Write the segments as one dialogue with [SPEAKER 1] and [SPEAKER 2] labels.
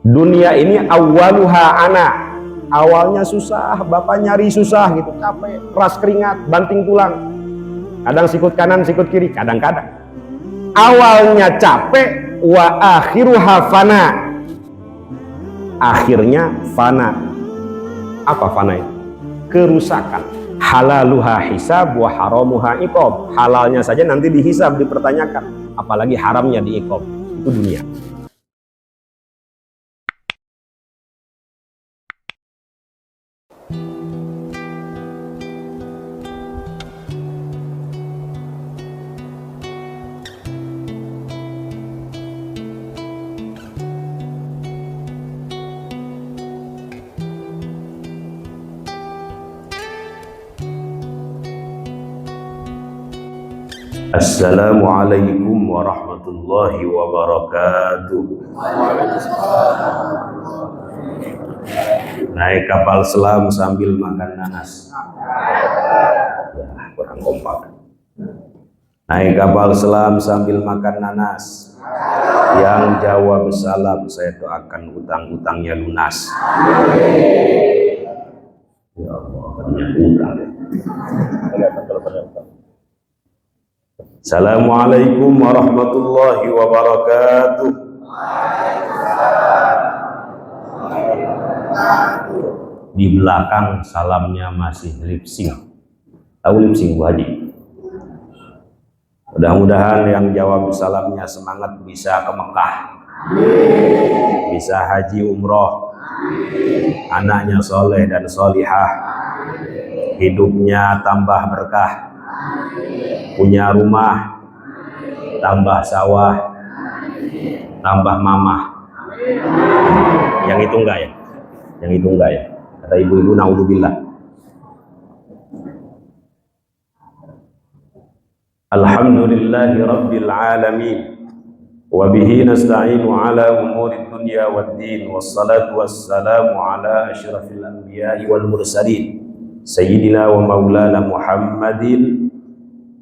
[SPEAKER 1] Dunia ini awwaluha ana, awalnya susah, bapak nyari susah gitu, capek, keras keringat, banting tulang, kadang sikut kanan sikut kiri, kadang-kadang awalnya capek, wa akhiruha fana, akhirnya fana. Apa fana itu? Kerusakan. Halaluha hisab wa haramuha iqab, halalnya saja nanti dihisab, dipertanyakan, apalagi haramnya diiqab. Itu dunia. Assalamualaikum warahmatullahi wabarakatuh. Naik kapal selam sambil makan nanas. Ya, kurang kompak. Naik kapal selam sambil makan nanas. Yang jawab salam saya doakan utang-utangnya lunas. Ya Allah, banyak utang. Assalamualaikum warahmatullahi wabarakatuh. Di belakang salamnya masih lip sync. Tahu lip sync Bu Haji? Mudah-mudahan yang jawab salamnya semangat bisa ke Mekah, bisa haji umroh, anaknya soleh dan solihah, hidupnya tambah berkah, punya rumah, tambah sawah, tambah mamah. Yang itu enggak ya? Yang itu enggak ya? Kata ibu-ibu, naudzubillah. Alhamdulillahi rabbil alamin, wa bihi nasta'inu ala umuri dunya waddin, wassalatu wassalamu ala asyrafil anbiya'i wal mursalin, sayyidina wa maulana Muhammadin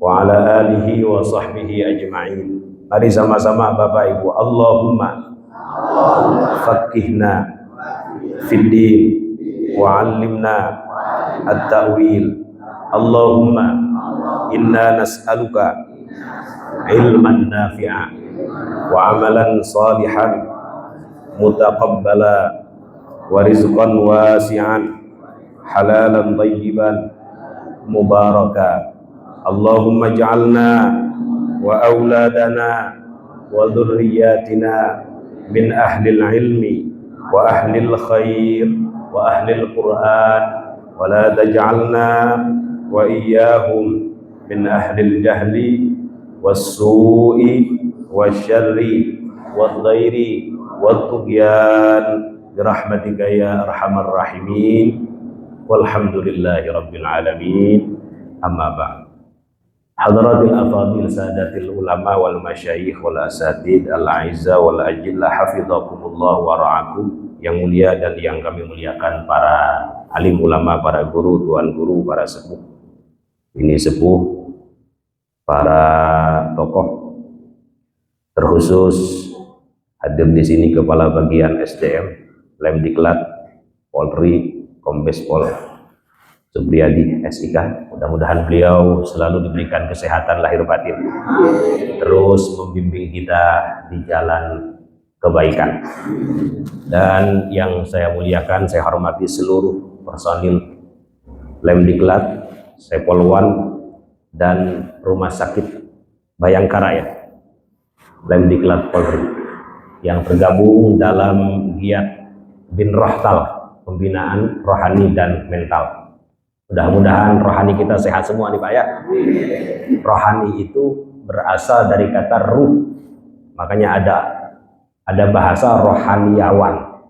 [SPEAKER 1] wa ala alihi wa sahbihi ajma'in. Mari sama-sama Bapak Ibu, Allahumma faqqihna fid din wa 'allimna at-ta'wil. Allahumma inna nas'aluka ilman nafi'a wa amalan salihan mutaqabbala wa rizqan wasi'an halalan tayyiban mubaraka. Allahumma ja'alna wa auladana wa dhurriyyatina min ahlil ilmi wa ahlil khair wa ahlil Qur'an, wa la taj'alna wa iyyahum min ahlil jahli was-su'i wasyarri wadh-dhairi wat-tughyan birahmatika ya arhamar rahimin. Walhamdulillahi rabbil alamin. Amma ba'd. Hadratil afadil sadatil ulama wal masyayikh wal asatid al-aizza wal ajillah hafizakumullah wa ra'akum. Yang mulia dan yang kami muliakan para alim ulama, para guru, tuan guru, para sepuh, ini sepuh, para tokoh, terkhusus hadir di sini Kepala Bagian SDM Lemdiklat Polri Kombes Pol Supriyadi SIK. Mudah-mudahan beliau selalu diberikan kesehatan lahir batin, terus membimbing kita di jalan kebaikan. Dan yang saya muliakan, saya hormati seluruh personil Lemdiklat, Sepolwan, dan Rumah Sakit Bayangkara ya, Lemdiklat Polri, yang tergabung dalam giat Bin Rohtal, pembinaan rohani dan mental. Mudah-mudahan rohani kita sehat semua nih Pak ya. Rohani itu berasal dari kata ruh, makanya ada bahasa rohaniawan,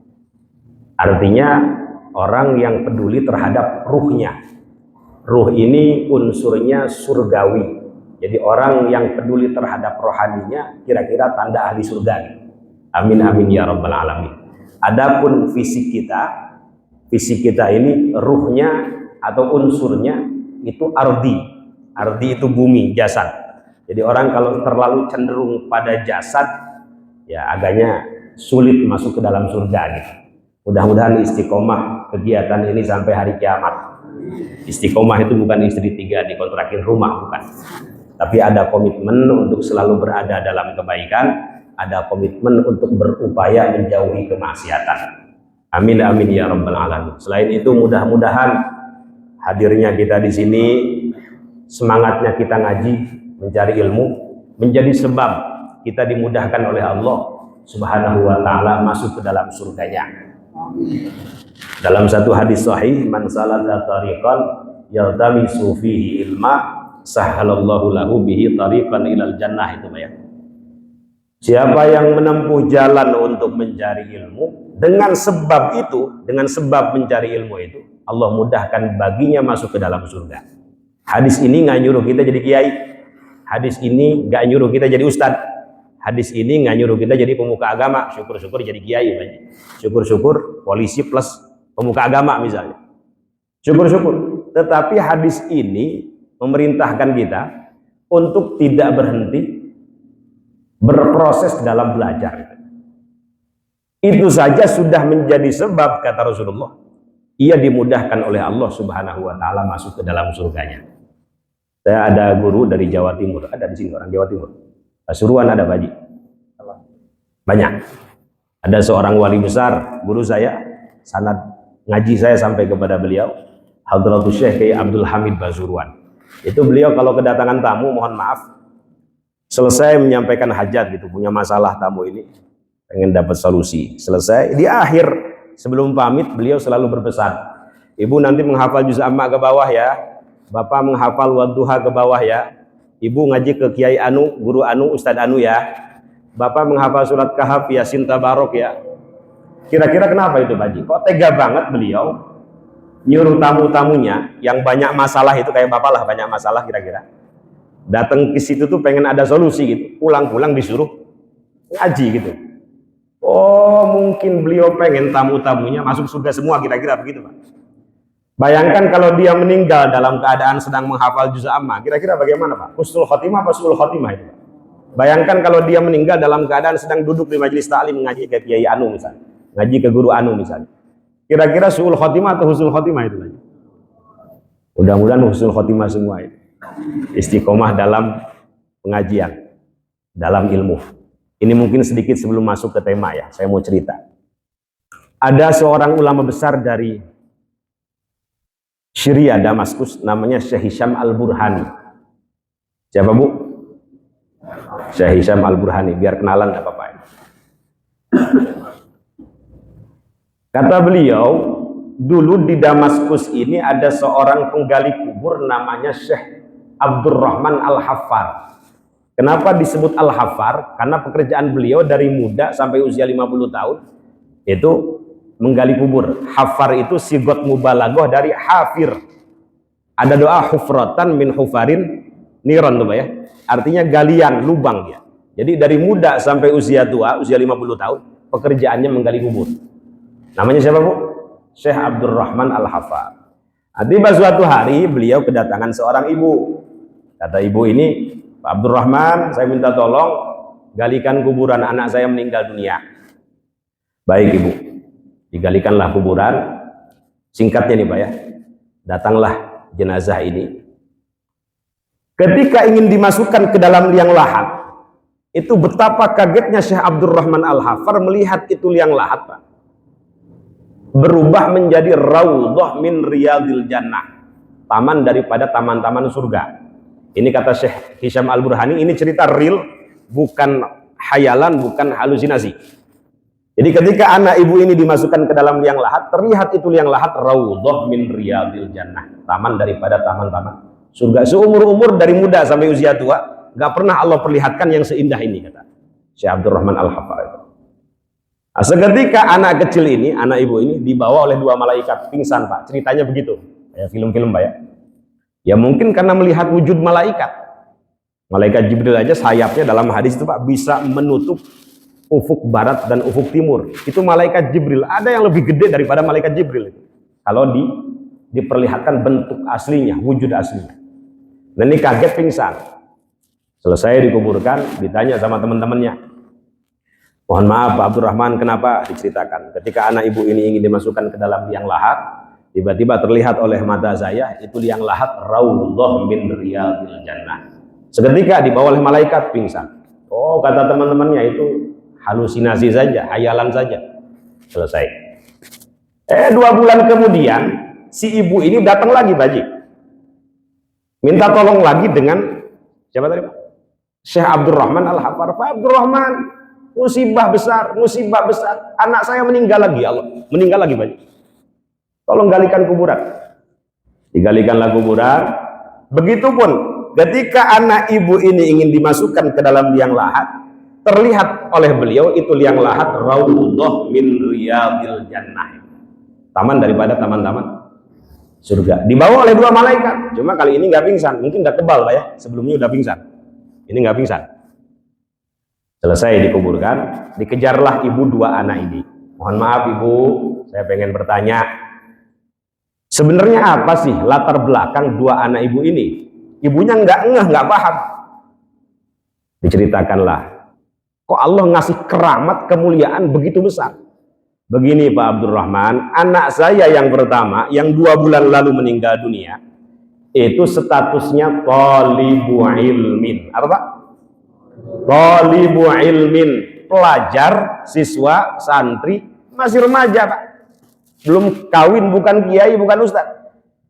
[SPEAKER 1] artinya orang yang peduli terhadap ruhnya. Ruh ini unsurnya surgawi, jadi orang yang peduli terhadap rohaninya kira-kira tanda ahli surga. Amin amin ya rabbal alamin. Adapun fisik kita ini ruhnya atau unsurnya itu ardi itu bumi, jasad. Jadi orang kalau terlalu cenderung pada jasad, ya agaknya sulit masuk ke dalam surga gitu. Mudah-mudahan istiqomah kegiatan ini sampai hari kiamat. Istiqomah itu bukan istri 3 dikontrakin rumah, bukan. Tapi ada komitmen untuk selalu berada dalam kebaikan, ada komitmen untuk berupaya menjauhi kemaksiatan. Amin amin ya rabbal alamin. Selain itu mudah-mudahan hadirnya kita di sini, semangatnya kita ngaji, mencari ilmu, menjadi sebab kita dimudahkan oleh Allah Subhanahu wa taala masuk ke dalam surganya. Dalam satu hadis sahih, man salaka tariqan yaltamisu fihi ilma sahhalallahu lahu bihi tariqan ilal jannah, itu ya. Siapa yang menempuh jalan untuk mencari ilmu, dengan sebab itu, dengan sebab mencari ilmu itu, Allah mudahkan baginya masuk ke dalam surga. Hadis ini nggak nyuruh kita jadi kiai. Hadis ini nggak nyuruh kita jadi ustadz. Hadis ini nggak nyuruh kita jadi pemuka agama. Syukur-syukur jadi kiai, syukur-syukur polisi plus pemuka agama misalnya. Syukur-syukur. Tetapi hadis ini memerintahkan kita untuk tidak berhenti berproses dalam belajar. Itu saja sudah menjadi sebab, kata Rasulullah, ia dimudahkan oleh Allah Subhanahu wa taala masuk ke dalam surganya. Saya ada guru dari Jawa Timur, ada di sini orang Jawa Timur. Pasuruan ada, Pak Haji? Banyak. Ada seorang wali besar, guru saya, sanad ngaji saya sampai kepada beliau, Hadratus Syekh Kiai Abdul Hamid Pasuruan. Itu beliau kalau kedatangan tamu, mohon maaf, selesai menyampaikan hajat gitu, punya masalah tamu ini, pengen dapat solusi. Selesai, di akhir sebelum pamit beliau selalu berpesan, ibu nanti menghafal juz amma ke bawah ya, bapak menghafal wadduha ke bawah ya, ibu ngaji ke Kiai Anu, Guru Anu, Ustadz Anu ya, bapak menghafal surat Kahf, Yasin, Tabarok ya. Kira-kira kenapa itu Pak Haji? Kok tega banget beliau nyuruh tamu-tamunya yang banyak masalah itu, kayak bapak lah banyak masalah kira-kira, datang ke situ tuh pengen ada solusi gitu, pulang-pulang disuruh ngaji gitu. Oh, mungkin beliau pengen tamu-tamunya masuk surga semua, kira-kira begitu Pak. Bayangkan kalau dia meninggal dalam keadaan sedang menghafal juz amma, kira-kira bagaimana Pak? Husnul khotimah apa su'ul khotimah itu? Bayangkan kalau dia meninggal dalam keadaan sedang duduk di majelis ta'lim ngaji ke Kiai Anu misalnya, ngaji ke Guru Anu misalnya. Kira-kira su'ul khotimah atau husnul khotimah itu? Mudah-mudahan husnul khotimah semua itu. Istiqomah dalam pengajian, dalam ilmu. Ini mungkin sedikit sebelum masuk ke tema ya, saya mau cerita. Ada seorang ulama besar dari Syria, Damaskus, namanya Syekh Hisham Al-Burhani. Siapa Bu? Syekh Hisham Al-Burhani, biar kenalan gak apa-apa. Kata beliau, dulu di Damaskus ini ada seorang penggali kubur namanya Syekh Abdurrahman Al-Haffar. Kenapa disebut Al-Haffar? Karena pekerjaan beliau dari muda sampai usia 50 tahun itu menggali kubur. Haffar itu sigot mubalaghah dari hafir. Ada doa hufratan min hufarin niron tuh Pak ya. Artinya galian, lubang ya. Jadi dari muda sampai usia tua, usia 50 tahun, pekerjaannya menggali kubur. Namanya siapa Bu? Syekh Abdurrahman Al-Haffar. Tiba suatu hari beliau kedatangan seorang ibu. Kata ibu ini, Pak Abdurrahman, saya minta tolong galikan kuburan anak saya meninggal dunia. Baik Ibu, digalikanlah kuburan. Singkatnya nih Pak ya, datanglah jenazah ini. Ketika ingin dimasukkan ke dalam liang lahat, itu betapa kagetnya Syekh Abdurrahman Al-Haffar melihat itu liang lahat Pak, berubah menjadi raudhah min riyadil jannah, taman daripada taman-taman surga. Ini kata Syekh Hisham Al-Burhani, ini cerita real, bukan hayalan, bukan halusinasi. Jadi ketika anak ibu ini dimasukkan ke dalam liang lahat, terlihat itu liang lahat raudhah min riyadil jannah, taman daripada taman-taman surga. Seumur-umur dari muda sampai usia tua, gak pernah Allah perlihatkan yang seindah ini, kata Syekh Abdurrahman Al-Haffar itu. Nah, seketika anak kecil ini, anak ibu ini dibawa oleh 2 malaikat, pingsan Pak. Ceritanya begitu, kayak film-film Pak ya. Ya mungkin karena melihat wujud malaikat. Malaikat Jibril aja sayapnya dalam hadis itu Pak bisa menutup ufuk barat dan ufuk timur. Itu malaikat Jibril. Ada yang lebih gede daripada malaikat Jibril itu. Kalau diperlihatkan bentuk aslinya, wujud aslinya. Nah ini kaget pingsan. Selesai dikuburkan, ditanya sama teman-temannya, Mohon maaf Pak Abdurrahman, kenapa? Diceritakan. Ketika anak ibu ini ingin dimasukkan ke dalam liang lahat, tiba-tiba terlihat oleh mata saya, itu liang lahat raudhah min riyadil jannah. Seketika dibawa oleh malaikat, pingsan. Oh, kata teman-temannya, itu halusinasi saja, hayalan saja. Selesai. 2 bulan kemudian, si ibu ini datang lagi, Pak Haji. Minta tolong lagi dengan siapa tadi Pak? Syekh Abdurrahman Al-Hafar. Pak Abdurrahman, musibah besar, musibah besar. Anak saya meninggal lagi, ya Allah. Meninggal lagi, Pak Haji. Tolong galikan kuburan. Digalikanlah kuburan. Begitupun ketika anak ibu ini ingin dimasukkan ke dalam liang lahat, terlihat oleh beliau itu liang lahat raudhah min riyadil jannah. Taman daripada taman-taman surga. Dibawa oleh 2 malaikat. Cuma kali ini nggak pingsan. Mungkin udah kebal Pak ya. Sebelumnya udah pingsan. Ini nggak pingsan. Selesai dikuburkan. Dikejarlah ibu 2 anak ini. Mohon maaf ibu, saya pengen bertanya. Sebenarnya apa sih latar belakang 2 anak ibu ini? Ibunya nggak ngeh, nggak paham. Diceritakanlah. Kok Allah ngasih keramat, kemuliaan begitu besar? Begini Pak Abdurrahman, anak saya yang pertama, yang 2 bulan lalu meninggal dunia, itu statusnya thalibu ilmin. Apa Pak? Thalibu ilmin, pelajar, siswa, santri, masih remaja Pak. Belum kawin, bukan kiai, bukan ustaz.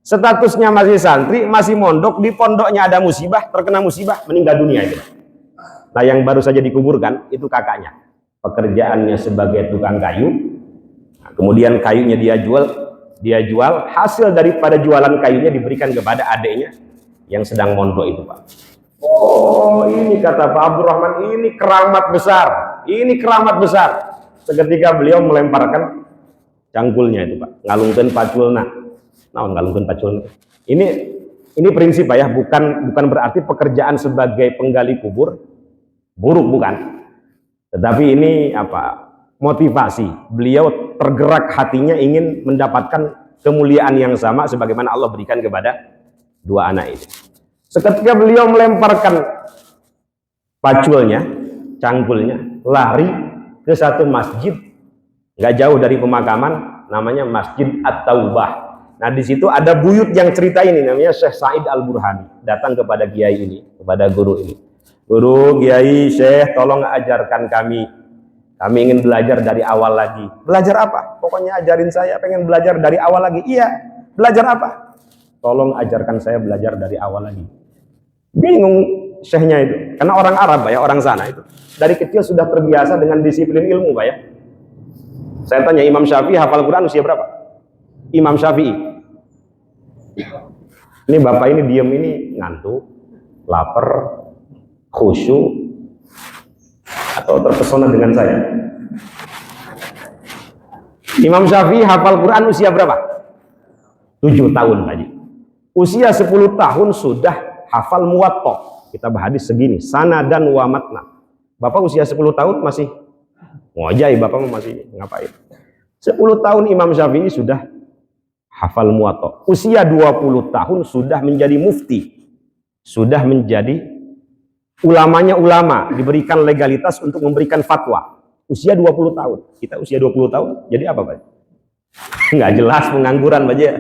[SPEAKER 1] Statusnya masih santri, masih mondok, di pondoknya ada musibah, terkena musibah, meninggal dunia itu. Nah yang baru saja dikuburkan, itu kakaknya. Pekerjaannya sebagai tukang kayu. Kemudian kayunya dia jual, hasil daripada jualan kayunya diberikan kepada adiknya yang sedang mondok itu Pak. Oh ini kata Pak Abdurrahman, ini keramat besar, ini keramat besar. Seketika beliau melemparkan cangkulnya itu Pak, ngalungkeun paculna. Naon ngalungkeun paculna? Ini prinsip Pak ya, bukan berarti pekerjaan sebagai penggali kubur buruk, bukan. Tetapi ini apa? Motivasi. Beliau tergerak hatinya ingin mendapatkan kemuliaan yang sama sebagaimana Allah berikan kepada 2 anak ini. Seketika beliau melemparkan paculnya, cangkulnya, lari ke satu masjid nggak jauh dari pemakaman, namanya Masjid At-Taubah. Nah di situ ada buyut yang cerita ini, namanya Syekh Said Al-Burhani, datang kepada kiai ini, kepada guru ini. Guru, kiai, Syekh, tolong ajarkan kami ingin belajar dari awal lagi. Belajar apa? Pokoknya ajarin saya, pengen belajar dari awal lagi. Iya, belajar apa? Tolong ajarkan saya belajar dari awal lagi. Bingung syekhnya itu, karena orang Arab Pak ya, orang sana itu. Dari kecil sudah terbiasa dengan disiplin ilmu Pak ya. Saya tanya Imam Syafi'i hafal Quran usia berapa? Imam Syafi'i. Ini bapak ini diem ini ngantuk, lapar, khusyuk, atau terpesona dengan saya. Imam Syafi'i hafal Quran usia berapa? 7 tahun Pak Haji. Usia 10 tahun sudah hafal Muwatta. Kitab hadis segini, sanadan wa matna. Bapak usia 10 tahun masih ngojai, bapak masih ngapain? 10 tahun Imam Syafi'i sudah hafal Muwatta. Usia 20 tahun sudah menjadi mufti. Sudah menjadi ulamanya ulama, diberikan legalitas untuk memberikan fatwa. Usia 20 tahun. Kita usia 20 tahun, jadi apa Pak? Nggak jelas, pengangguran Pak ya.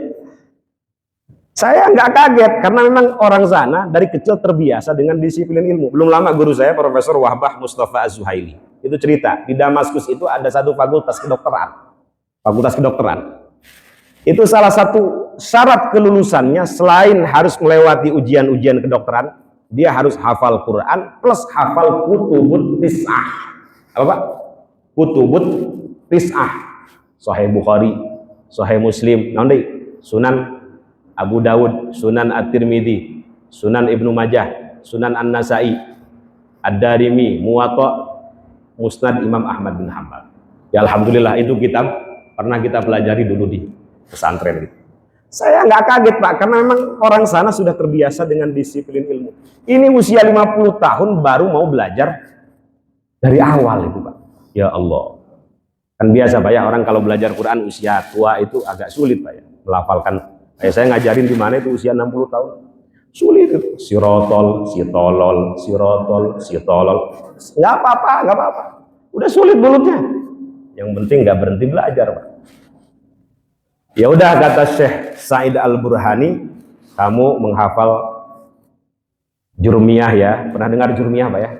[SPEAKER 1] Saya nggak kaget, karena memang orang sana dari kecil terbiasa dengan disiplin ilmu. Belum lama guru saya, Profesor Wahbah Mustafa Az-Zuhaili, itu cerita, di Damaskus itu ada satu fakultas kedokteran. Fakultas kedokteran. Itu salah satu syarat kelulusannya, selain harus melewati ujian-ujian kedokteran, dia harus hafal Quran plus hafal kutubut tis'ah. Apa Pak? Kutubut tis'ah. Sahih Bukhari, Sahih Muslim, Sunan Abu Dawud, Sunan At-Tirmidzi, Sunan Ibnu Majah, Sunan An-Nasai, Ad-Darimi, Muwatta, Musnad Imam Ahmad bin Hanbal. Ya alhamdulillah itu kitab pernah kita pelajari dulu di pesantren gitu. Saya nggak kaget Pak, karena memang orang sana sudah terbiasa dengan disiplin ilmu. Ini usia 50 tahun baru mau belajar dari awal itu Pak. Ya Allah. Kan biasa Pak ya, orang kalau belajar Quran usia tua itu agak sulit Pak ya, melafalkan. Saya ngajarin di mana itu usia 60 tahun. Sulit itu. Sirotol, sitolol, sirotol, sitolol. Nggak apa-apa, nggak apa-apa. Udah sulit mulutnya. Yang penting nggak berhenti belajar, Pak. Ya udah, kata Syekh Said Al-Burhani, kamu menghafal Jurmiyah ya. Pernah dengar Jurmiyah, Pak ya?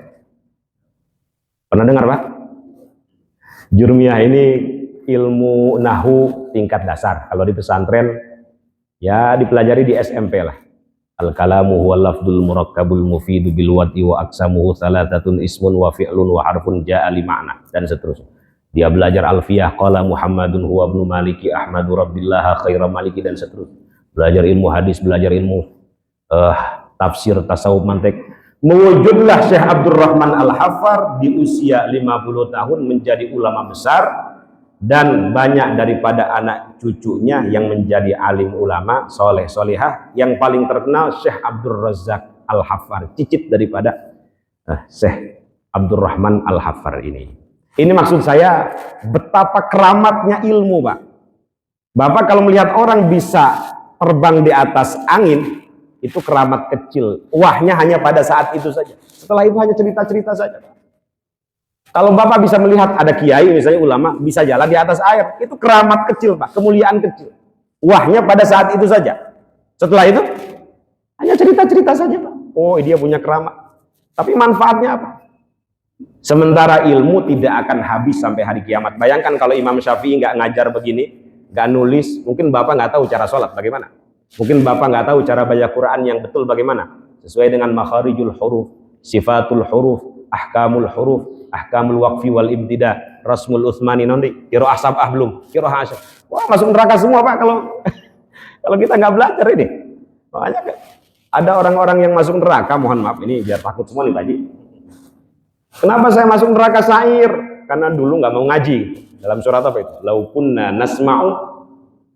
[SPEAKER 1] Pernah dengar, Pak? Jurmiyah ini ilmu nahu tingkat dasar. Kalau di pesantren ya dipelajari di SMP lah. Al-kalamu huwa lafdul murakkabul mufidu bil wad'i wa aqsamuhu thalathatun ismun wa fi'lun wa harfun ja'a li ma'na, dan seterusnya. Dia belajar alfiyah, qala Muhammadun huwa ibnu Maliki Ahmadu Rabbillah khaira Maliki, dan seterusnya. Belajar ilmu hadis, belajar ilmu tafsir, tasawuf, mantik. Mewujudlah Syekh Abdurrahman Al-Haffar di usia 50 tahun menjadi ulama besar, dan banyak daripada anak cucunya yang menjadi alim ulama, soleh solehah. Yang paling terkenal Syekh Abdul Razak Al-Haffar, cicit daripada Syekh Abdurrahman Al-Haffar ini. Ini maksud saya betapa keramatnya ilmu, Pak. Bapak kalau melihat orang bisa terbang di atas angin, itu keramat kecil. Wahnya hanya pada saat itu saja. Setelah itu hanya cerita-cerita saja. Kalau Bapak bisa melihat ada kiai misalnya, ulama bisa jalan di atas air, itu keramat kecil, Pak, kemuliaan kecil. Wahnya pada saat itu saja. Setelah itu hanya cerita-cerita saja, Pak. Oh, dia punya keramat. Tapi manfaatnya apa? Sementara ilmu tidak akan habis sampai hari kiamat. Bayangkan kalau Imam Syafi'i nggak ngajar begini, nggak nulis, mungkin Bapak nggak tahu cara sholat bagaimana. Mungkin Bapak nggak tahu cara baca Quran yang betul bagaimana. Sesuai dengan makharijul huruf, sifatul huruf, ahkamul huruf, ahkamul waqfi wal ibtida, rasmul utsmani nanti, qiraah sab'ah belum, qiraah asyar. Wah, masuk neraka semua, Pak, kalau kita nggak belajar ini. Makanya ada orang-orang yang masuk neraka, mohon maaf ini biar takut semua nih, Pak Haji. Kenapa saya masuk neraka sa'ir? Karena dulu nggak mau ngaji. Dalam surat apa itu? Lau kunna nasma'u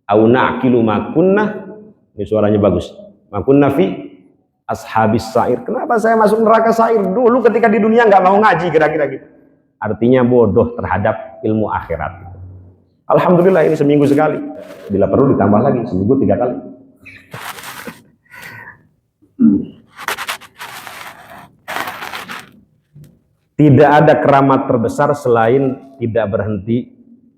[SPEAKER 1] au na'qilu ma kunna. Ini suaranya bagus. Ma kunna fi ashabis sa'ir. Kenapa saya masuk neraka sa'ir? Dulu ketika di dunia nggak mau ngaji, kira-kira gitu. Artinya bodoh terhadap ilmu akhirat. Alhamdulillah ini seminggu sekali. Bila perlu ditambah lagi seminggu 3 kali. Tidak ada keramat terbesar selain tidak berhenti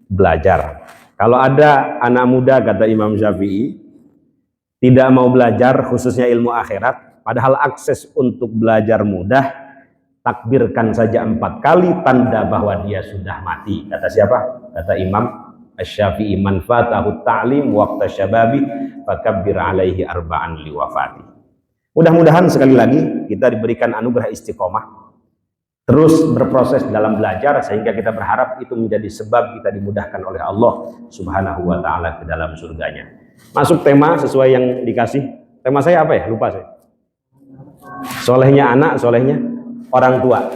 [SPEAKER 1] belajar. Kalau ada anak muda, kata Imam Syafi'i, tidak mau belajar khususnya ilmu akhirat, padahal akses untuk belajar mudah, takbirkan saja 4 kali tanda bahwa dia sudah mati. Kata siapa? Kata Imam Asy-Syafi'i, man fatahu ta'lim waqta syababi fakabbir alaihi arba'an liwafati. Mudah-mudahan sekali lagi kita diberikan anugerah istiqomah, terus berproses dalam belajar, sehingga kita berharap itu menjadi sebab kita dimudahkan oleh Allah Subhanahu wa ta'ala ke dalam surganya. Masuk tema sesuai yang dikasih. Tema saya apa ya? Lupa saya. Solehnya anak, solehnya orang tua.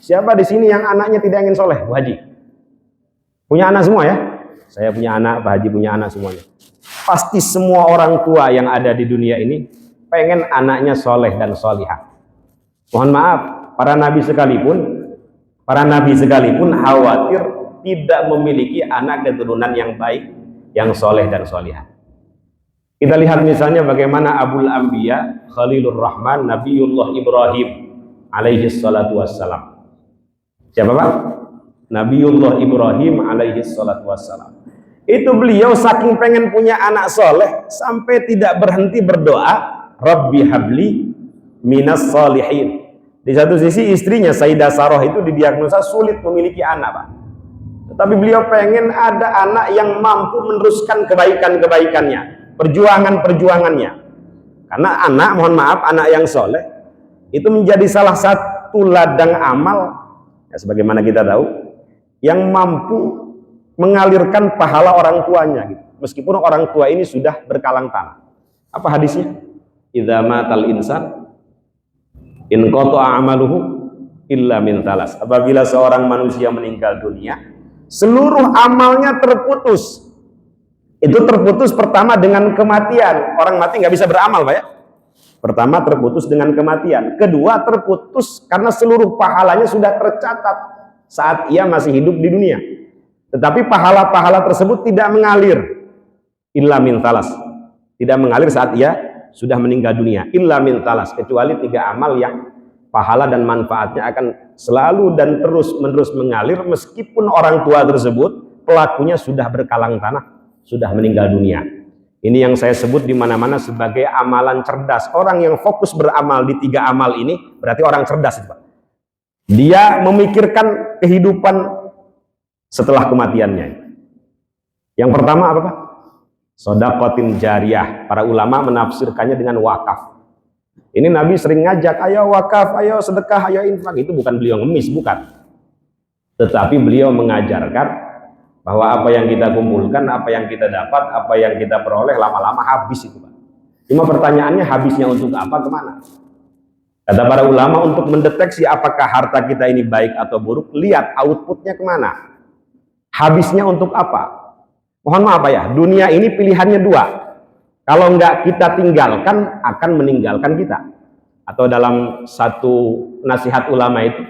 [SPEAKER 1] Siapa di sini yang anaknya tidak ingin soleh? Bu Haji punya anak semua ya? Saya punya anak, Pak Haji punya anak semuanya. Pasti semua orang tua yang ada di dunia ini pengen anaknya soleh dan solihah. Mohon maaf, para nabi sekalipun khawatir tidak memiliki anak keturunan yang baik, yang soleh dan solihah. Kita lihat misalnya bagaimana Abul Anbiya Khalilur Rahman Nabiullah Ibrahim alaihi salatu wassalam. Siapa, Pak? Nabiullah Ibrahim alaihi salatu wassalam. Itu beliau saking pengen punya anak soleh sampai tidak berhenti berdoa, Rabbi habli minas solihin. Di satu sisi istrinya Sayyidah Sarah itu didiagnosa sulit memiliki anak, Pak. Tetapi beliau pengen ada anak yang mampu meneruskan kebaikan-kebaikannya, perjuangan-perjuangannya. Karena anak, mohon maaf, anak yang soleh itu menjadi salah satu ladang amal, ya, sebagaimana kita tahu, yang mampu mengalirkan pahala orang tuanya, gitu. Meskipun orang tua ini sudah berkalang tanah. Apa hadisnya? Idza matal insan in qata'a amaluhu illa min talas. Apabila seorang manusia meninggal dunia, seluruh amalnya terputus. Itu terputus pertama dengan kematian. Orang mati nggak bisa beramal, Pak ya. Pertama terputus dengan kematian. Kedua terputus karena seluruh pahalanya sudah tercatat saat ia masih hidup di dunia. Tetapi pahala-pahala tersebut tidak mengalir illa min talas. Tidak mengalir saat ia sudah meninggal dunia, illa min talas, kecuali 3 amal yang pahala dan manfaatnya akan selalu dan terus-menerus mengalir meskipun orang tua tersebut pelakunya sudah berkalang tanah, sudah meninggal dunia. Ini yang saya sebut di mana-mana sebagai amalan cerdas. Orang yang fokus beramal di 3 amal ini berarti orang cerdas, Pak. Dia memikirkan kehidupan setelah kematiannya. Yang pertama apa, Pak? Shadaqatin jariyah. Para ulama menafsirkannya dengan wakaf. Ini Nabi sering ngajak, ayo wakaf, ayo sedekah, ayo infak. Itu bukan beliau ngemis, bukan. Tetapi beliau mengajarkan bahwa apa yang kita kumpulkan, apa yang kita dapat, apa yang kita peroleh lama-lama habis itu, Pak. Cuma pertanyaannya habisnya untuk apa, kemana? Kata para ulama, untuk mendeteksi apakah harta kita ini baik atau buruk, lihat outputnya kemana. Habisnya untuk apa? Mohon maaf ya, dunia ini pilihannya 2. Kalau enggak kita tinggalkan, akan meninggalkan kita. Atau dalam satu nasihat ulama itu,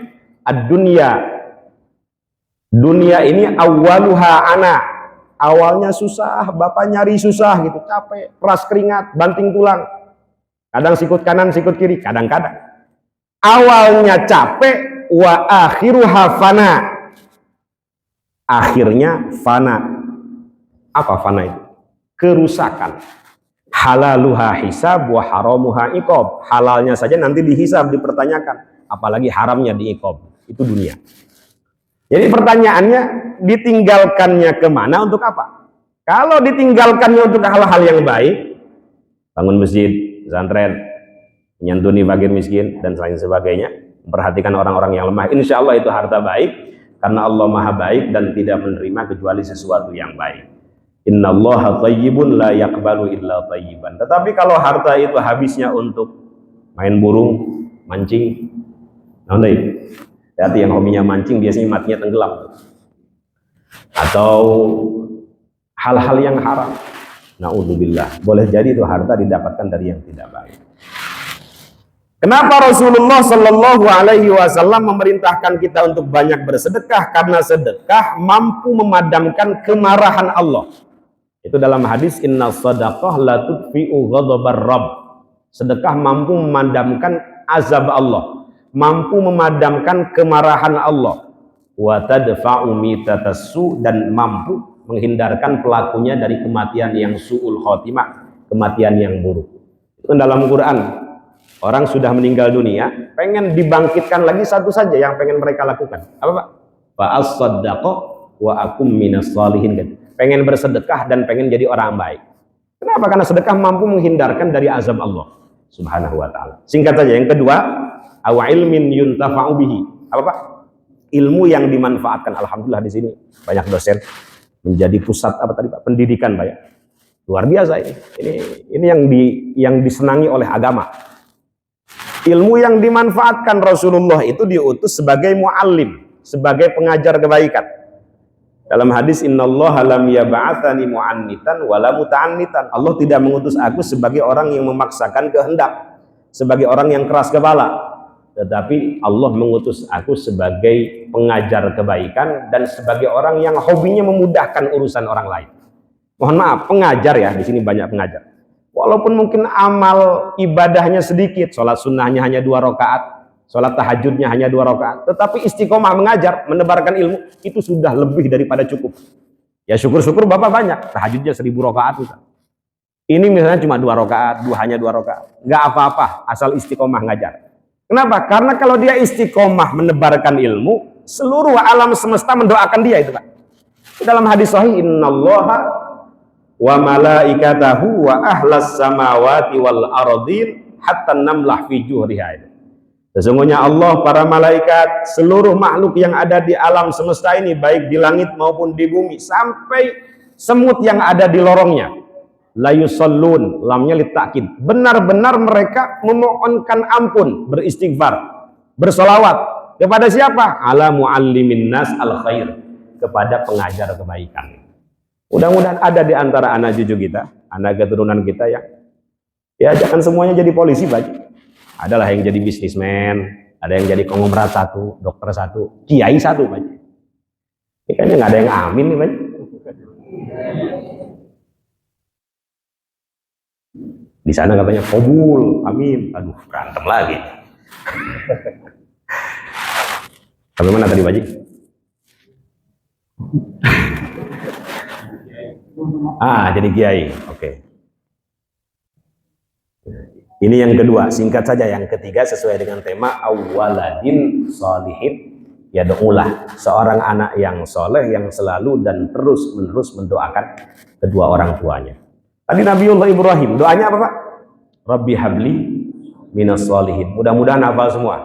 [SPEAKER 1] dunia ini awaluha ana, awalnya susah, bapak nyari susah gitu, capek, peras keringat, banting tulang, kadang sikut kanan sikut kiri, kadang-kadang awalnya capek, wa akhiruha fana, akhirnya fana. Apa fana itu? Kerusakan. Halaluha hisab wa haramuha iqab, halalnya saja nanti dihisab, dipertanyakan, apalagi haramnya diiqab. Itu dunia. Jadi pertanyaannya, ditinggalkannya kemana, untuk apa? Kalau ditinggalkannya untuk hal-hal yang baik, bangun masjid, pesantren, menyantuni fakir miskin, dan lain sebagainya, memperhatikan orang-orang yang lemah, insya Allah itu harta baik, karena Allah maha baik dan tidak menerima kecuali sesuatu yang baik. Innallaha thayyibun la yaqbalu illa thayyiban. Tetapi kalau harta itu habisnya untuk main burung, mancing, nah hati yang hobinya mancing biasanya matinya tenggelam, atau hal-hal yang haram, naudzubillah, boleh jadi itu harta didapatkan dari yang tidak baik. Kenapa Rasulullah Shallallahu Alaihi Wasallam memerintahkan kita untuk banyak bersedekah? Karena sedekah mampu memadamkan kemarahan Allah. Itu dalam hadis, inna sadaqah la tudfi'u ghadabar rabb. Sedekah mampu memadamkan azab Allah, mampu memadamkan kemarahan Allah, wa tadfa'u mitatassu, dan mampu menghindarkan pelakunya dari kematian yang su'ul khotimah, kematian yang buruk. Itu dalam Quran. Orang sudah meninggal dunia, pengen dibangkitkan lagi, satu saja yang pengen mereka lakukan. Apa, Pak? Fa'as-saddaqa wa akum minas shalihin. Pengen bersedekah dan pengen jadi orang baik. Kenapa? Karena sedekah mampu menghindarkan dari azab Allah Subhanahu wa ta'ala. Singkat saja, yang kedua, aw ilmin yuntafa'u bihi. Apa, Pak? Ilmu yang dimanfaatkan. Alhamdulillah di sini banyak dosen, menjadi pusat apa tadi, Pak? Pendidikan, Pak, ya. Luar biasa ini. Ini yang disenangi oleh agama. Ilmu yang dimanfaatkan. Rasulullah itu diutus sebagai muallim, sebagai pengajar kebaikan. Dalam hadis, innallaha lam yab'atsani mu'annitan wala muta'annitan. Allah tidak mengutus aku sebagai orang yang memaksakan kehendak, sebagai orang yang keras kepala, tetapi Allah mengutus aku sebagai pengajar kebaikan dan sebagai orang yang hobinya memudahkan urusan orang lain. Mohon maaf, pengajar ya, di sini banyak pengajar. Walaupun mungkin amal ibadahnya sedikit, sholat sunnahnya hanya 2 rakaat, sholat tahajudnya hanya 2 rakaat, tetapi istiqomah mengajar, menebarkan ilmu, itu sudah lebih daripada cukup. Ya syukur-syukur Bapak banyak, tahajudnya 1000 rakaat. Ini misalnya cuma 2 rakaat, hanya 2 rakaat, nggak apa-apa, asal istiqomah ngajar. Kenapa? Karena kalau dia istiqomah menebarkan ilmu, seluruh alam semesta mendoakan dia, itu, Pak. Dalam hadis sahih, innallaha wa malaikatahu wa ahlas samawati wal ardin hatta namlah fi juhriha. Sesungguhnya Allah, para malaikat, seluruh makhluk yang ada di alam semesta ini, baik di langit maupun di bumi, sampai semut yang ada di lorongnya, la yusallun, lamnya litakid, benar-benar mereka memohonkan ampun, beristighfar, bersolawat kepada siapa? Ala muallimin nas al khair, kepada pengajar kebaikan. Mudah-mudahan ada di antara anak cucu kita, anak keturunan kita yang, ya jangan semuanya jadi polisi, Pak. Adalah yang jadi bisnismen, ada yang jadi konglomerat 1, dokter 1, kiai 1, Pak. Ini kayaknya nggak ada yang amin nih, Pak. Di sana katanya kabul, amin. Aduh, berantem lagi. Sampai mana tadi Pak Haji? Jadi kiai. Oke. Ini yang kedua, singkat saja. Yang ketiga sesuai dengan tema awaladin sholihin yad'ulah, seorang anak yang soleh yang selalu dan terus menerus mendoakan kedua orang tuanya. Tadi Nabiullah Ibrahim, doanya apa Pak? Rabbi habli minas sholihin. Mudah-mudahan hafal semua.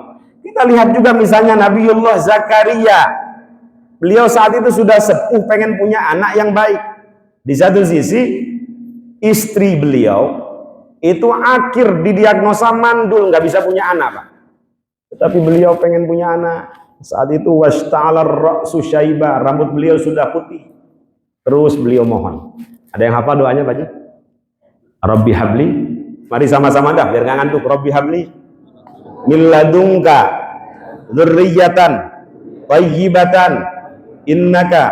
[SPEAKER 1] Kita lihat juga misalnya Nabiullah Zakaria. Beliau saat itu sudah sepuh, pengen punya anak yang baik. Di satu sisi istri beliau itu akhir didiagnosa mandul, nggak bisa punya anak Pak. Tetapi beliau pengen punya anak. Saat itu wasta'alar ra'su syaiba, rambut beliau sudah putih. Terus beliau mohon. Ada yang hafal doanya Pak Haji? Rabbi habli. Mari sama-sama dah biar nggak ngantuk. Rabbi habli min ladunka dzurriyyatan thayyibatan innaka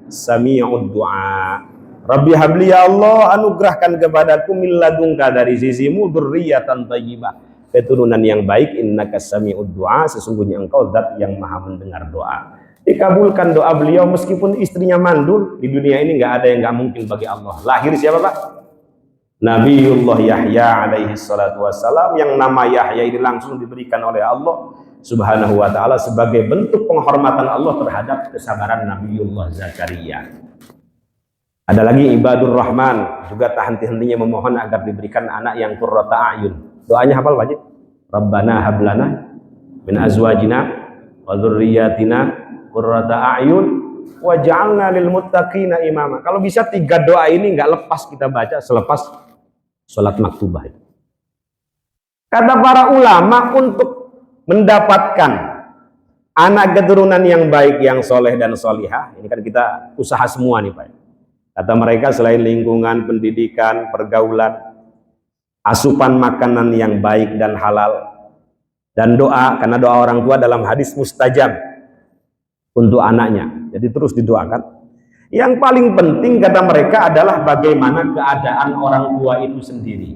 [SPEAKER 1] sami'ud du'a. Rabbi habli, ya Allah, anugerahkan kepadaku min ladunka, dari sisimu, dzurriyyatan thayyibah, keturunan yang baik, innaka sami'ud du'a, sesungguhnya engkau zat yang maha mendengar doa. Dikabulkan doa beliau meskipun istrinya mandul. Di dunia ini nggak ada yang nggak mungkin bagi Allah. Lahir siapa Pak? Nabiullah Yahya alaihi salatu wassalam, yang nama Yahya ini langsung diberikan oleh Allah subhanahu wa ta'ala sebagai bentuk penghormatan Allah terhadap kesabaran Nabiullah Zakaria. Ada lagi ibadur rahman, juga tak henti-hentinya memohon agar diberikan anak yang qurrata a'yun. Doanya hafal wajib. Rabbana hablana min azwajina wa dzurriyyatina qurrata a'yun waj'alna lil muttaqina imama. Kalau bisa 3 doa ini nggak lepas kita baca selepas sholat maktubah. Kata para ulama, untuk mendapatkan anak keturunan yang baik, yang soleh dan solihah, ini kan kita usaha semua nih Pak. Kata mereka, selain lingkungan, pendidikan, pergaulan, asupan makanan yang baik dan halal, dan doa, karena doa orang tua dalam hadis mustajab untuk anaknya, jadi terus didoakan. Yang paling penting kata mereka adalah bagaimana keadaan orang tua itu sendiri.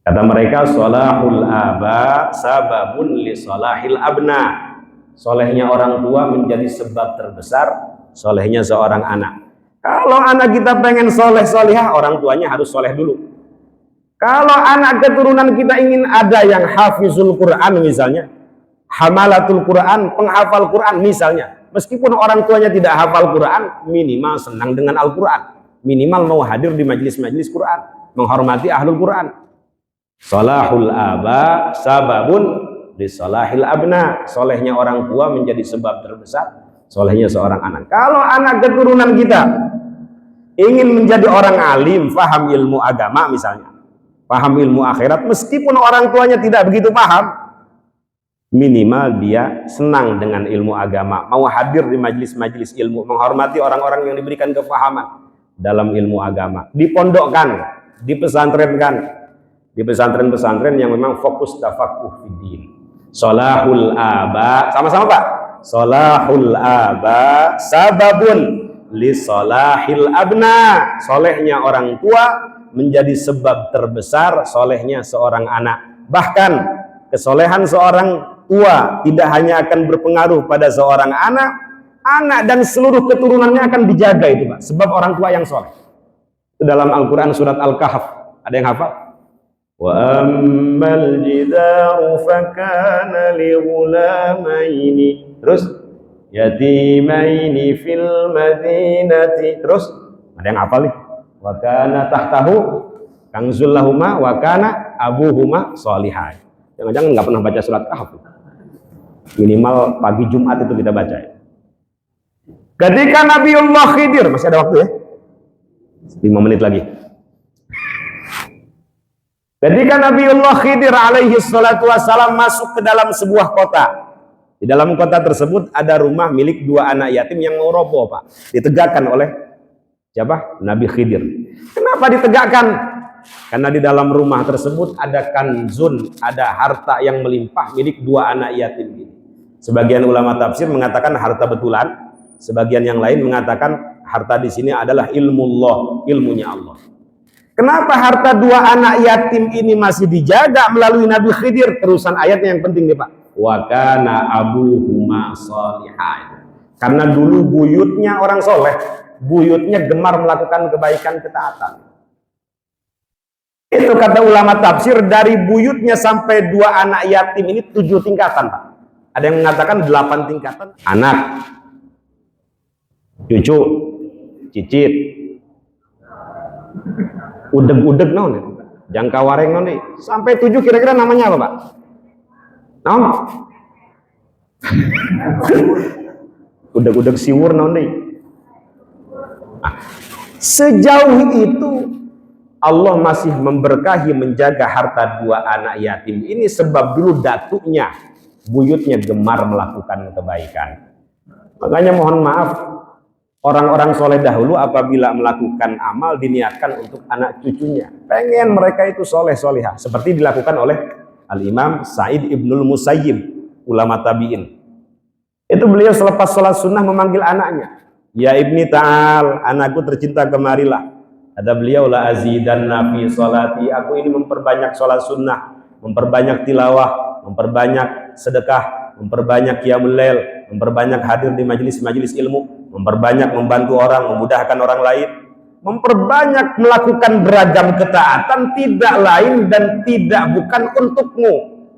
[SPEAKER 1] Kata mereka, sholahul aba sababun li sholahil abna. Solehnya orang tua menjadi sebab terbesar solehnya seorang anak. Kalau anak kita pengen soleh solihah, orang tuanya harus soleh dulu. Kalau anak keturunan kita ingin ada yang hafizul Quran misalnya, hamalatul Quran, penghafal Quran misalnya, meskipun orang tuanya tidak hafal Quran, minimal senang dengan Al-Quran, minimal mau hadir di majelis-majelis Quran, menghormati ahlul Quran. Salahul aba sababun li salahil abna. Solehnya orang tua menjadi sebab terbesar solehnya seorang anak. Kalau anak keturunan kita ingin menjadi orang alim, paham ilmu agama misalnya, paham ilmu akhirat, meskipun orang tuanya tidak begitu paham, minimal dia senang dengan ilmu agama, mau hadir di majelis-majelis ilmu, menghormati orang-orang yang diberikan kefahaman dalam ilmu agama, dipondokkan, dipesantrenkan, di pesantren-pesantren yang memang fokus tafakuh fiddin. Sholahul aba, sama-sama Pak. Sholahul aba sababun li sholahil abna. Solehnya orang tua menjadi sebab terbesar solehnya seorang anak. Bahkan kesolehan seorang tua tidak hanya akan berpengaruh pada seorang anak, anak dan seluruh keturunannya akan dijaga itu Pak, sebab orang tua yang soleh. Itu dalam Al-Quran surat Al-Kahf. Ada yang hafal? Wa ammal jidaru fakana li ghulamaini, terus yatimaini fil madinati, terus ada yang hafal nih? Wa kana tahtahu kanzul lahuma wa kana abuhuma sholihan. Jangan-jangan nggak pernah baca surat Kahf. Minimal pagi Jumat itu kita baca ya. Ketika Nabiullah Khidir, masih ada waktu ya, 5 menit lagi. Ketika Nabiullah Khidir alaihi salatu wassalam masuk ke dalam sebuah kota, di dalam kota tersebut ada rumah milik 2 anak yatim yang mau roboh Pak, ditegakkan oleh siapa? Nabi Khidir. Kenapa ditegakkan? Karena di dalam rumah tersebut ada kanzun, ada harta yang melimpah milik 2 anak yatim ini. Sebagian ulama tafsir mengatakan harta betulan, sebagian yang lain mengatakan harta di sini adalah ilmullah, ilmunya Allah. Kenapa harta dua anak yatim ini masih dijaga melalui Nabi Khidir? Terusan ayatnya yang penting nih Pak. Wa kana abuhuma shalihan. Karena dulu buyutnya orang soleh, buyutnya gemar melakukan kebaikan ketaatan. Itu kata ulama tafsir, dari buyutnya sampai dua anak yatim ini 7 tingkatan Pak. Ada yang mengatakan 8 tingkatan. Anak, cucu, cicit, udeg-udeg naon itu, jangka wareng naon sampai 7 kira-kira namanya apa Pak? Naon? Udeg-udeg siwur naon deui. Sejauh itu Allah masih memberkahi menjaga harta dua anak yatim ini sebab dulu datuknya, buyutnya gemar melakukan kebaikan. Makanya mohon maaf, orang-orang soleh dahulu apabila melakukan amal diniatkan untuk anak cucunya, pengen mereka itu soleh solihah, seperti dilakukan oleh Al-Imam Sa'id Ibnul Musayyib, ulama tabi'in. Itu beliau selepas sholat sunnah memanggil anaknya, ya ibni ta'al, anakku tercinta kemarilah. Kata beliau, la azidanna fi sholati, aku ini memperbanyak sholat sunnah, memperbanyak tilawah, memperbanyak sedekah, memperbanyak qiyamul lail, memperbanyak hadir di majelis-majelis ilmu, memperbanyak membantu orang, memudahkan orang lain, memperbanyak melakukan beragam ketaatan, tidak lain dan tidak bukan untukmu.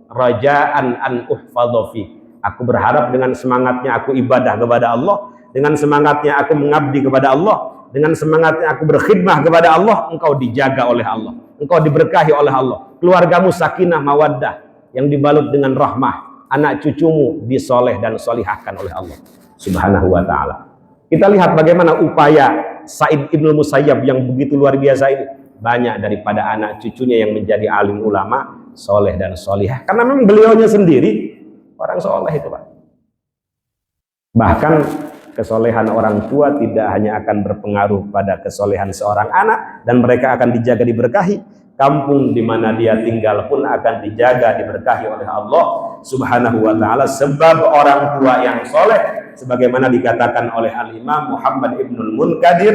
[SPEAKER 1] Rajaan an uhfadhofi, aku berharap dengan semangatnya aku ibadah kepada Allah, dengan semangatnya aku mengabdi kepada Allah, dengan semangatnya aku berkhidmah kepada Allah, engkau dijaga oleh Allah, engkau diberkahi oleh Allah, keluargamu sakinah mawaddah yang dibalut dengan rahmah, anak cucumu disoleh dan solihahkan oleh Allah subhanahu wa ta'ala. Kita lihat bagaimana upaya Sa'id Ibnul Musayyab yang begitu luar biasa ini. Banyak daripada anak cucunya yang menjadi alim ulama, soleh dan solihah, karena memang beliaunya sendiri orang soleh itu Pak. Bahkan kesolehan orang tua tidak hanya akan berpengaruh pada kesolehan seorang anak, dan mereka akan dijaga diberkahi. Kampung di mana dia tinggal pun akan dijaga diberkahi oleh Allah subhanahu wa ta'ala, sebab orang tua yang soleh, sebagaimana dikatakan oleh Al-Imam Muhammad Ibnul Munkadir,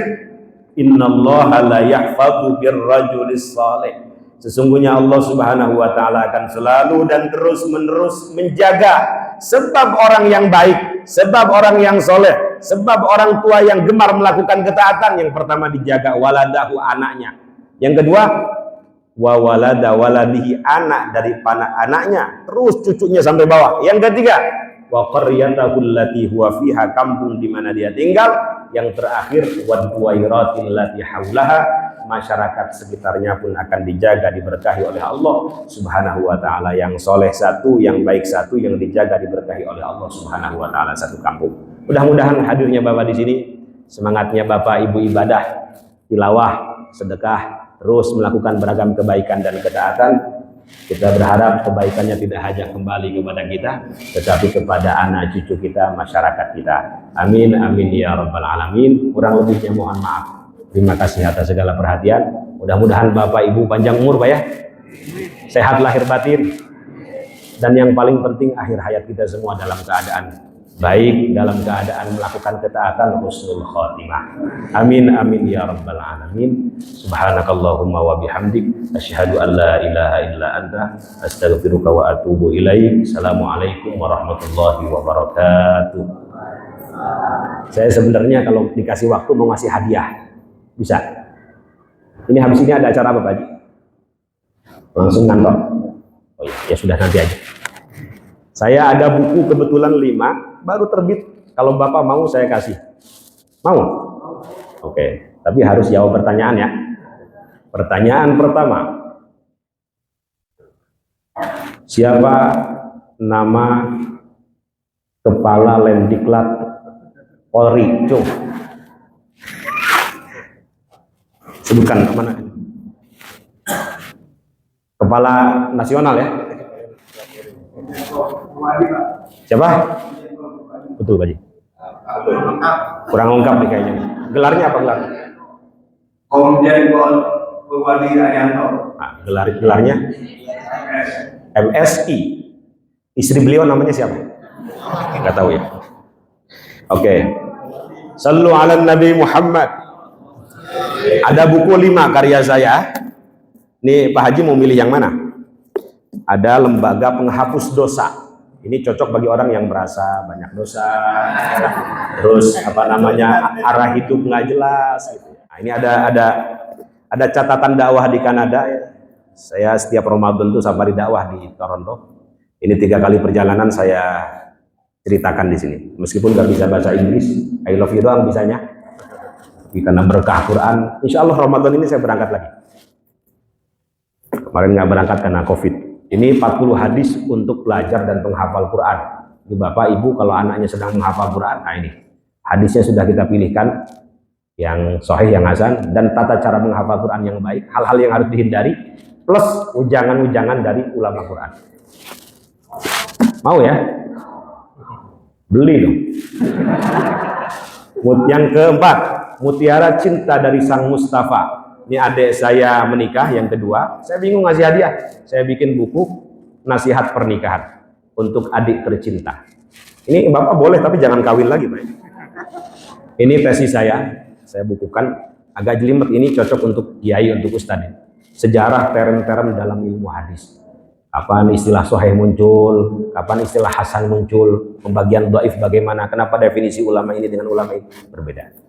[SPEAKER 1] innallaha la yahfadhu birrajulis salih, sesungguhnya Allah subhanahu wa ta'ala akan selalu dan terus menerus menjaga sebab orang yang baik, sebab orang yang soleh, sebab orang tua yang gemar melakukan ketaatan. Yang pertama dijaga waladahu, anaknya. Yang kedua wa walada waladihi, anak dari anaknya, terus cucunya sampai bawah. Yang ketiga wa qaryatahu allati huwa fiha, kampung di mana dia tinggal. Yang terakhir wa duwairatil lati haulaha, masyarakat sekitarnya pun akan dijaga diberkahi oleh Allah subhanahu wa ta'ala. Yang soleh satu, yang baik satu, yang dijaga diberkahi oleh Allah subhanahu wa ta'ala satu kampung. Mudah-mudahan hadirnya Bapak di sini, semangatnya Bapak Ibu ibadah, tilawah, sedekah, terus melakukan beragam kebaikan dan ketaatan. Kita berharap kebaikannya tidak hanya kembali kepada kita, tetapi kepada anak cucu kita, masyarakat kita. Amin, amin ya rabbal alamin. Kurang lebihnya mohon maaf. Terima kasih atas segala perhatian. Mudah-mudahan Bapak Ibu panjang umur Pak ya, sehat lahir batin, dan yang paling penting akhir hayat kita semua dalam keadaan baik, dalam keadaan melakukan ketaatan, husnul khotimah. Amin, amin ya rabbal alamin. Subhanakallahumma wa bihamdik, asyhadu an la ilaha illa anta, astaghfiruka wa atubu ilaik. Assalamualaikum warahmatullahi wabarakatuh. Saya sebenarnya kalau dikasih waktu mau ngasih hadiah, bisa. Ini habis ini ada acara apa Pak Haji? Langsung kantor. Oh ya, ya sudah, nanti aja. Saya ada buku kebetulan 5 baru terbit. Kalau Bapak mau saya kasih. Mau? Oke, tapi harus jawab pertanyaan ya. Pertanyaan pertama, siapa nama Kepala Lemdiklat Polri? Cung, sebutkan kemana? Kepala Nasional ya? Siapa? Betul Pak Haji. Kurang lengkap nih kayaknya. Gelarnya apa gelar?
[SPEAKER 2] Komjen Pol Wadi Arianto.
[SPEAKER 1] Nah, gelarnya MSI. Istri beliau namanya siapa? Nggak tahu ya. Oke. Sallu ala Nabi Muhammad. Ada buku 5 karya saya. Nih Pak Haji mau milih yang mana? Ada Lembaga Penghapus Dosa. Ini cocok bagi orang yang merasa banyak dosa, terus apa namanya arah hidup nggak jelas. Gitu. Nah, ini ada catatan dakwah di Kanada. Ya. Saya setiap Ramadan tuh safari dakwah di Toronto. Ini 3 kali perjalanan saya ceritakan di sini. Meskipun nggak bisa bahasa Inggris, I love you doang bisanya. Tapi karena berkah Quran, insya Allah Ramadan ini saya berangkat lagi. Kemarin nggak berangkat karena COVID. Ini 40 hadis untuk belajar dan penghafal Quran. Di Bapak Ibu kalau anaknya sedang menghafal Quran, nah ini hadisnya sudah kita pilihkan yang sahih, yang hasan, dan tata cara menghafal Quran yang baik, hal-hal yang harus dihindari, plus ujangan-ujangan dari ulama Quran. Mau ya? Beli dong. Yang keempat, Mutiara Cinta dari Sang Mustafa. Ini adik saya menikah, yang kedua. Saya bingung ngasih hadiah. Saya bikin buku nasihat pernikahan untuk adik tercinta. Ini Bapak boleh, tapi jangan kawin lagi, Pak. Ini tesis saya bukukan. Agak jelimet, ini cocok untuk kiai, untuk ustadz. Sejarah terem-terem dalam ilmu hadis. Kapan istilah sahih muncul, kapan istilah hasan muncul, pembagian dhaif bagaimana, kenapa definisi ulama ini dengan ulama ini berbeda.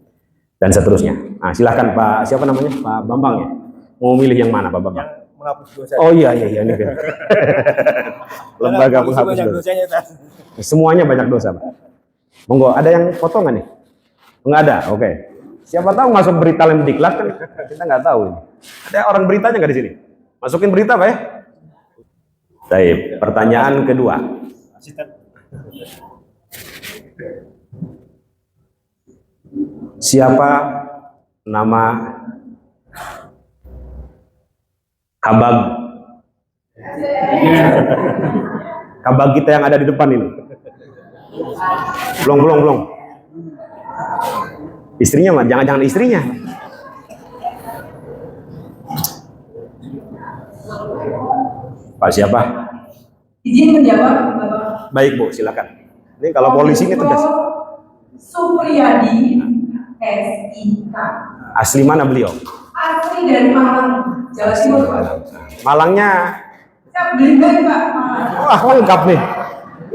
[SPEAKER 1] Dan seterusnya. Nah, silahkan Pak, siapa namanya? Pak Bambang ya? Mau milih yang mana Pak Bambang?
[SPEAKER 3] Menghapus dosa.
[SPEAKER 1] Oh iya ini kan. Lembaga penghapus dosa. Semuanya banyak dosa, Pak. Monggo, ada yang potongan nih? Enggak ada, oke. Siapa tahu masuk berita Lemdiklat kan kita nggak tahu ini. Ada orang beritanya nggak di sini? Masukin berita Pak ya? Baik, pertanyaan kedua. Siapa nama kabag kita yang ada di depan ini? Belum. Istrinya mah, jangan istrinya. Pak siapa?
[SPEAKER 4] Izin menjawab, Bapak.
[SPEAKER 1] Baik Bu, silakan. Ini kalau polisi ini tegas.
[SPEAKER 4] Supriyadi SIK.
[SPEAKER 1] Asli mana beliau?
[SPEAKER 4] Asli dari Malang, Jawa Timur, Pak.
[SPEAKER 1] Malangnya.
[SPEAKER 4] Saya beli baik, Pak. Malang.
[SPEAKER 1] Wah, lengkap nih.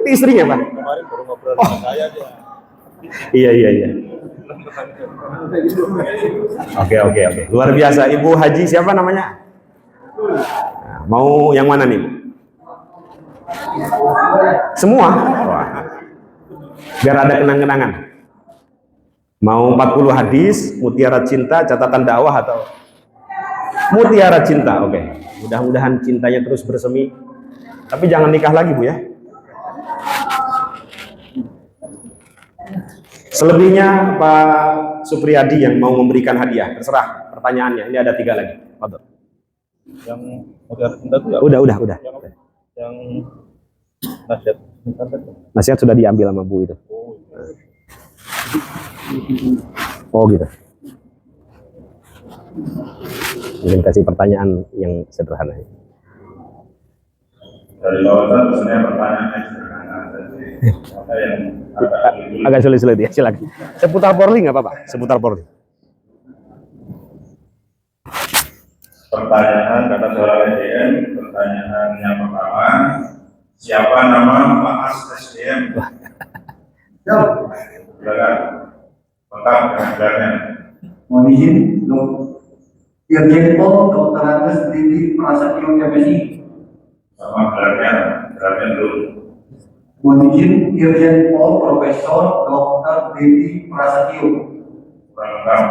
[SPEAKER 1] Ini istrinya, Pak.
[SPEAKER 3] Kemarin baru ngobrol sama saya dia.
[SPEAKER 1] Iya. Oke. Luar biasa. Ibu Haji siapa namanya? Nah, mau yang mana nih? Semua? Wah. Biar ada kenang-kenangan. Mau 40 hadis, Mutiara Cinta, catatan dakwah atau Mutiara Cinta? Oke. Mudah-mudahan cintanya terus bersemi. Tapi jangan nikah lagi, Bu ya. Selebihnya Pak Supriyadi yang mau memberikan hadiah, terserah pertanyaannya. Ini ada 3 lagi. Betul.
[SPEAKER 3] Yang Mutiara Cinta itu ya?
[SPEAKER 1] Udah.
[SPEAKER 3] Yang nasihat.
[SPEAKER 1] Nasihat sudah diambil sama Bu itu. Oh gitu. Mungkin kasih pertanyaan yang sederhana.
[SPEAKER 5] Dari kawasan sebenarnya pertanyaannya sederhana yang
[SPEAKER 1] agak sulit ya, silakan. Seputar Polri nggak apa-apa? Seputar Polri.
[SPEAKER 5] Pertanyaan kata seorang SDM, pertanyaan yang pertama, siapa nama Pak As SDM? Silakan, lengkap dengan gelarnya.
[SPEAKER 2] Mohon izin, Irjen Pol Dr. Andes Didi Prasetyo MSI.
[SPEAKER 5] Sama gelarnya dulu.
[SPEAKER 2] Mohon izin, Irjen Pol Profesor Dr. Didi Prasetyo.
[SPEAKER 5] Kurang lengkap.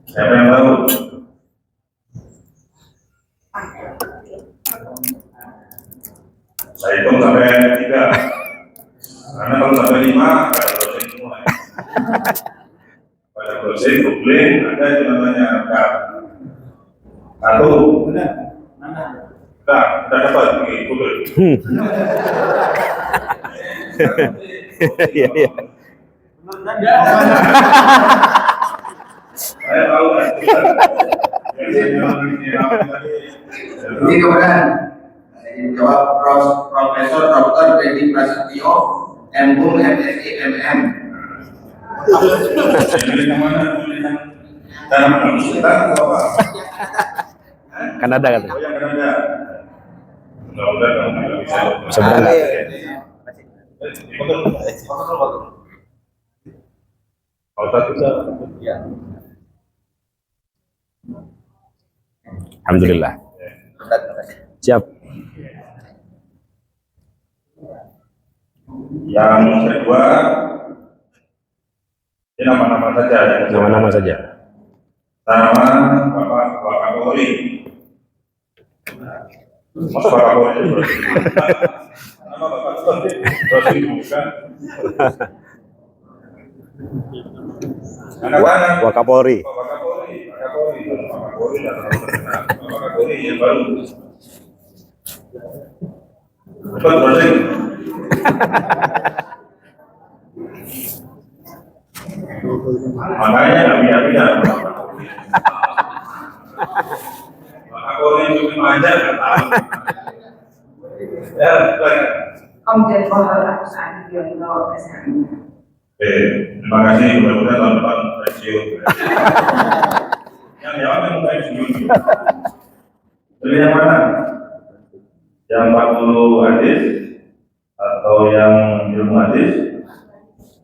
[SPEAKER 5] Siapa yang tahu? Saya hitung sampai 3. Karena kalau sampai 5, ada dosen semua. Pada dosen, googling, ada itu namanya lengkap. 1. Udah dapat di Google.
[SPEAKER 1] Iya.
[SPEAKER 5] Saya tahu kan.
[SPEAKER 2] Ini kemudian jawab Profesor Dr. Didi Prasetyo MUM MSIMM.
[SPEAKER 5] Yang mana? Cara kita apa?
[SPEAKER 1] Kanada katanya.
[SPEAKER 5] Oh, yang Kanada. Mudah-mudahan kamu nggak bisa.
[SPEAKER 1] Bisa berangkat.
[SPEAKER 5] Kalau tak bisa,
[SPEAKER 1] Alhamdulillah. Siap.
[SPEAKER 5] yang kedua, ini nama-nama saja. Ya.
[SPEAKER 1] Nama-nama saja.
[SPEAKER 5] Nama Bapak Kapolri. Masa Bapak Kapolri? Nama Bapak Kapolri. Terus bukan. Anak-anak.
[SPEAKER 1] Wakapolri.
[SPEAKER 5] Bapak Kapolri. Bapak Kapolri dan Bapak Kapolri yang baru. Cepat browsing. Makanya nabi-nabi dan Bapak Kapolri. Bapak Kapolri itu manja nggak tahu. Ya, silakan.
[SPEAKER 4] Komjen Pol Agus Adi Yono SHM.
[SPEAKER 5] Terima kasih. Mudah-mudahan tahun depan pensiun. Yang jawab yang pensiun. Pilih yang mana? Yang 40 hadis atau yang ilmu hadis?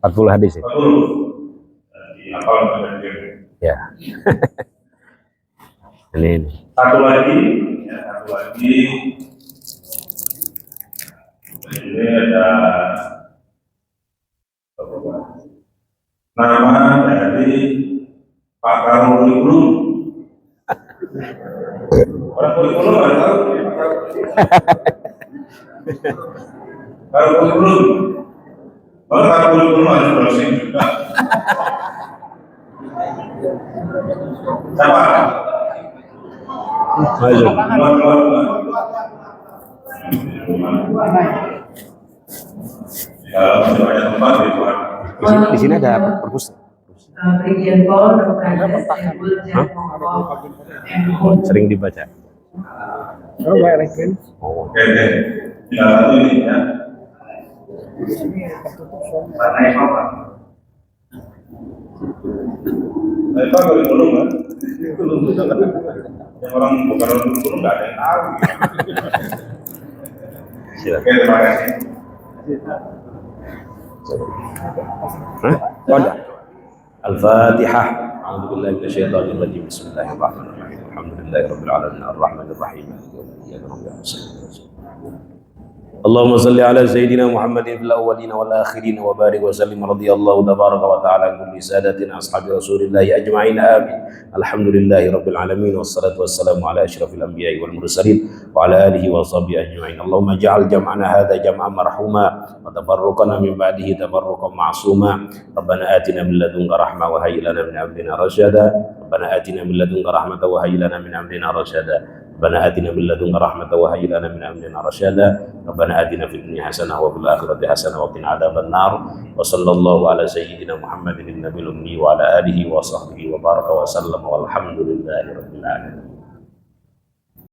[SPEAKER 1] 40 hadis ya.
[SPEAKER 5] 40. Jadi hafal pensiun.
[SPEAKER 1] Ya. Ini.
[SPEAKER 5] Satu lagi, ya, satu lagi. Ini ada nama dari Pak Kurikulum. Orang kurikulum nggak tahu. Pak Kurikulum. Kalau Pak Kurikulum harus browsing juga. Siapa?
[SPEAKER 1] Maju.
[SPEAKER 5] Ya, masih banyak tempat di luar.
[SPEAKER 1] Di sini ada perpus.
[SPEAKER 4] Brigjen Pol Dr. Andes Timbul Jatmoko MUM.
[SPEAKER 1] Sering dibaca. Oh.
[SPEAKER 5] Oke, oke. Tinggal satu ini ya. Mana yang apa? Pak kurikulum kan? Yang orang bukan orang kurikulum nggak ada yang tahu.
[SPEAKER 1] Silakan.
[SPEAKER 5] Oke, terima kasih.
[SPEAKER 1] Hah? Oh, ada. Al-Fatihah. A'udzu billahi minasyaitonir rajim. Bismillahirrahmanirrahim. Alhamdulillahirabbil alamin arrahmanir rahim. Iyyaka na'budu wa iyyaka nasta'in. اللهم صل على سيدنا محمد في الأولين والآخرين وبارك وسلم رضي الله تبارك وتعالى عن كل سادتنا أصحاب رسول الله أجمعين آمين. الحمد لله رب العالمين والصلاة والسلام على أشرف الأنبياء والمرسلين وعلى آله وصحبه أجمعين. اللهم اجعل جمعنا هذا جمعا مرحوما وتفرقنا من بعده تفرقا معصوما. ربنا آتنا من لدنك رحمة وهيئ لنا من أمرنا رشدا. ربنا آتنا من لدنك رحمة وهيئ لنا من أمرنا رشدا. ربنا آتنا من لدنك رحمة وهيئ لنا من أمرنا رشدا. ربنا آتنا في الدنيا حسنة وفي الآخرة حسنة وقنا عذاب النار. وصلى الله على سيدنا محمد النبي الأمي وعلى آله وصحبه وبارك وسلم والحمد لله رب العالمين.